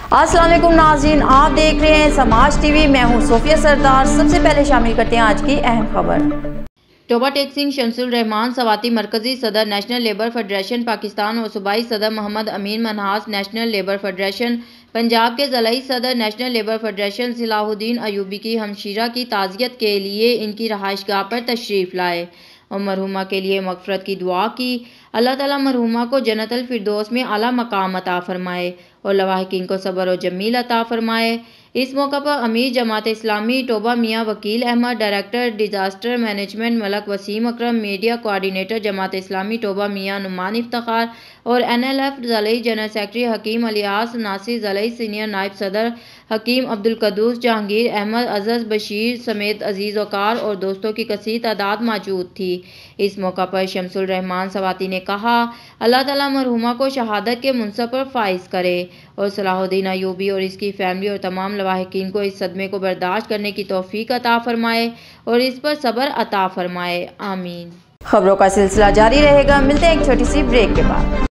अस्सलाम वालेकुम नाज़रीन, आप देख रहे हैं समाज टीवी। मैं हूं सोफिया सरदार। सबसे पहले शामिल करते हैं आज की अहम खबर। टोबा टेक सिंह शमसुल रहमान सवाती मरकजी सदर नेशनल लेबर फेडरेशन पाकिस्तान और सूबाई सदर Mohammad Amin Manhas national labour federation Punjab के ज़िलाई सदर national labour federation Salahuddin Ayubi की हमशीरा की ताज़ियत के लिए इनकी रहायशगाह पर तशरीफ़ लाए और मरहुमा के लिए मग़फ़िरत की दुआ की। अल्लाह ताला मरहुमा को जन्नतुल फिरदौस में आला मकाम अता फरमाए और लवाहिकीन को सब्र और जमील अता फरमाए। इस मौका पर अमीर जमात इस्लामी टोबा मियाँ Wakeel Ahmad, director disaster management Malik Waseem Akram, media coordinator Jamaat Islami Toba मियाँ नुमान इफ्तिखार और NLF ज़िलाई जनरल सेक्रेटरी हकीम अलियास नासिर, ज़िलाई सीनियर नायब सदर हकीम अब्दुल कद्दूस, जहांगीर अहमद, अज़ज़ बशीर समेत अजीज़ वकार और दोस्तों की कसीर तादाद मौजूद थी। इस मौका पर शमसुल रहमान सवाती ने कहा, अल्लाह ताला मरहुमा को शहादत के मुनसब पर फाइज करे और सलाहुद्दीन अयूबी और इसकी फैमिली और तमाम लवाहिकीन को इस सदमे को बर्दाश्त करने की तौफीक अता फरमाए और इस पर सब्र अता फरमाए। आमीन। खबरों का सिलसिला जारी रहेगा। मिलते हैं एक छोटी सी ब्रेक के बाद।